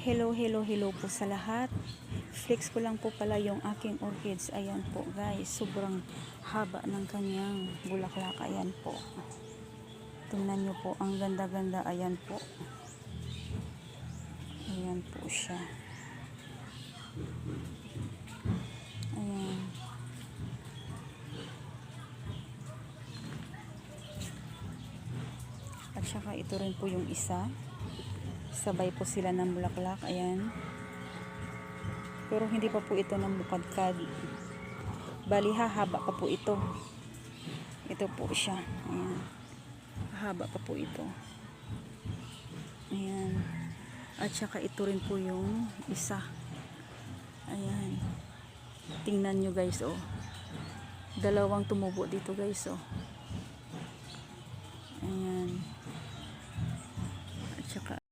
Hello po sa lahat. Flex ko lang po pala yung aking orchids. Ayan po guys, sobrang haba ng kanyang bulaklak. Ayan po. Tingnan nyo po, ang ganda-ganda. Ayan po. Ayan po siya. Ayan. At saka ito rin po yung isa. Sabay po sila ng bulaklak. Ayan. Pero hindi pa po ito namukadkad. Bali hahaba pa po ito. Ito po siya. Ayan. Haba pa po ito. Ayan. At saka ito rin po yung isa. Ayan. Tingnan nyo guys, oh. Dalawang tumubo dito guys, oh. Ayan. At saka